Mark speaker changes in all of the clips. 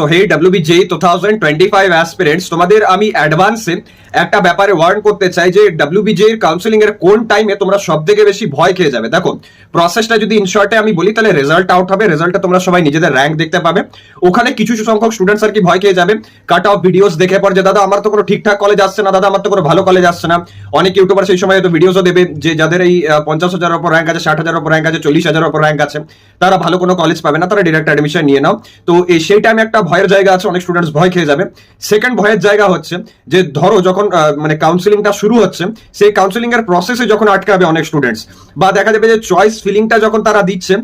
Speaker 1: So hey WBJ 2025 aspirants, তোমাদের আমি অ্যাডভান্সে একটা ব্যাপারে ওয়ার্ন করতে চাই যে WBJ এর কাউন্সিলিং এর কোন টাইমে তোমরা সবথেকে বেশি ভয় খেয়ে যাবে। দেখো প্রসেসটা যদি ইন শর্টে আমি বলি তাহলে রেজাল্ট আউট হবে, রেজাল্টে তোমরা সবাই নিজেদের র্যাঙ্ক দেখতে পাবে। ওখানে কিছু সংখ্যক স্টুডেন্টস আর কি ভয় খেয়ে যাবে কাট অফ ভিডিওস দেখে পর যে দাদা আমার তো কোনো ঠিকঠাক কলেজ আসছে না, দাদা আমার তো কোনো ভালো কলেজ আসছে না। অনেক ইউটিউবার সেই সময় হয়তো ভিডিওসও দেবে যে যাদের এই 50,000 উপর র্যাঙ্ক আছে, 60,000 উপর র্যাঙ্ক আছে, 40,000 উপর র্যাঙ্ক আছে, তারা ভালো কোনো কলেজ পাবে না, তারা ডিরেক্ট অ্যাডমিশন নিয়ে নাও। তো সেই টাইমে একটা ভয়ের জায়গা আছে, অনেক স্টুডেন্টস ভয় খেয়ে যাবে। সেকেন্ড ভয়ের জায়গা হচ্ছে যে ধরো যখন মানে কাউন্সিলিংটা শুরু হচ্ছে, সেই কাউন্সিলিং এর প্রসেসে যখন আটকাবে অনেক স্টুডেন্টস, বা দেখা যাবে যে চয়েস ফিলিংটা যখন তারা দিচ্ছে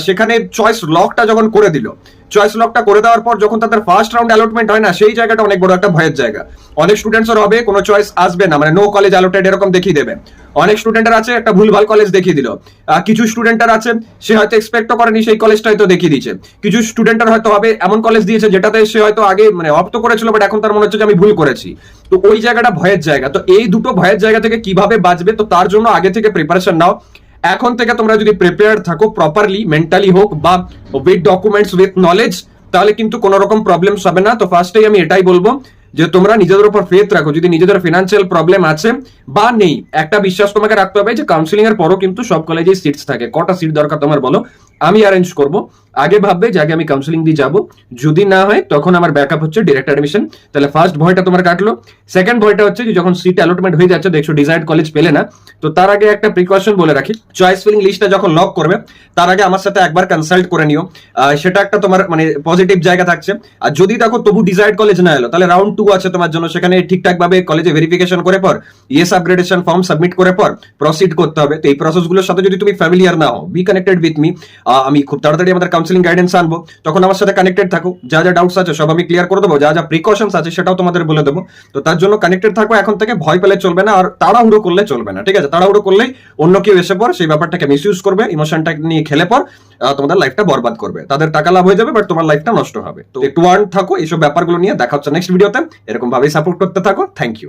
Speaker 1: সেখানে চয়েস লকটা যখন করে দিল, চয়েস লকটা করে দেওয়ার পর যখন তাদের ফার্স্ট রাউন্ড অ্যালটমেন্ট হয় না, সেই জায়গাটা অনেক বড় একটা ভয়ের জায়গা। অনেক স্টুডেন্টসের হবে কোনো চয়েস আসবে না, মানে নো কলেজ অ্যালটেড এরকম দেখিয়ে দেবে। অনেক স্টুডেন্টের আছে একটা ভুলভাল কলেজ দেখিয়ে দিল। কিছু স্টুডেন্টের আছে সে হয়তো এক্সপেক্টও করেনি সেই কলেজটা হয়তো দেখিয়ে দিচ্ছে। কিছু স্টুডেন্টের হয়তো হবে এমন কলেজ দিয়েছে যেটাতে সে হয়তো আগে মানে অপ্ট করেছিল, বাট এখন তার মনে হচ্ছে যে আমি ভুল করেছি। তো ওই জায়গাটা ভয়ের জায়গা। তো এই দুটো ভয়ের জায়গা থেকে কিভাবে বাঁচবে, তো তার জন্য আগে থেকে প্রিপারেশন নাও। এখন থেকে তোমরা যদি প্রিপেয়ার থাকো প্রপারলি, মেন্টালি হোক বা উইথ ডকুমেন্টস উইথ নলেজ, তাহলে কিন্তু কোনো রকম প্রবলেমস হবে না। তো ফার্স্টেই আমি এটাই বলবো যে তোমরা নিজেদের উপর ফেথ রাখো। যদি নিজেদের ফিনান্সিয়াল প্রবলেম আছে বা নেই, একটা বিশ্বাস তোমাকে রাখতে হবে যে কাউন্সিলিং এর পরও কিন্তু সব কলেজে সিটস থাকে। কটা সিট দরকার তোমার বলো, আমি অ্যারেঞ্জ করব। আগে ভাববে যে আগে আমি কাউন্সিলিং দিয়ে যাবো, যদি না হয় তখন আমার ব্যাকআপ হচ্ছে ডিরেক্ট অ্যাডমিশন। তাহলে ফার্স্ট ভয়টা তোমার কাটলো। সেকেন্ড ভয়টা হচ্ছে যে যখন সিট অ্যালটমেন্ট হয়ে যাচ্ছে, দেখছো ডিজায়ার্ড কলেজ পেলে না, তো তার আগে একটা প্রিকশন বলে রাখি, চয়েস ফিলিং লিস্টটা যখন লক করবে তার আগে আমার সাথে একবার কনসাল্ট করে নিও। সেটা একটা তোমার মানে পজিটিভ জায়গা থাকছে। আর যদি দেখো তবু ডিজায়ার্ড কলেজ না এলো, তাহলে রাউন্ড 2 আছে তোমার জন্য। সেখানে ঠিকঠাক ভাবে কলেজে ভেরিফিকেশন করে পর ইয়েস আপগ্রেডেশন ফর্ম সাবমিট করে পর প্রসিড করতে হবে। তো এই প্রসেসগুলোর সাথে যদি তুমি ফ্যামিলিয়ার না হও, বি কানেক্টেড উইথ মি। আমি খুব তাড়াতাড়ি আমাদের কাউন্সিলিং গাইডেন্স আনবো, তখন আমার সাথে কানেক্টেড থাকো। যা যা ডাউটস আছে সব আমি ক্লিয়ার করে দেবো, যা যা প্রিকশনস আছে সেটাও তোমাদের বলে দেবো। তো তার জন্য কানেক্টেড থাকো এখন থেকে, ভয় পেলে চলবে না, আর তাড়াহুড়ো করলে চলবে না। ঠিক আছে, তাড়াহুড়ো করলেই অন্য কেউ এসে পর সেই ব্যাপারটাকে মিসইউজ করবে, ইমোশনটা নিয়ে খেলে পর তোমাদের লাইফটা বরবাদ করবে। তাদের টাকা লাভ হয়ে যাবে, বাট তোমার লাইফটা নষ্ট হবে। তো একটু ওয়ার্ন থাকো এইসব ব্যাপারগুলো নিয়ে। দেখা হচ্ছে নেক্সট ভিডিওতে। এরকম ভাবেই সাপোর্ট করতে থাকো। Thank you.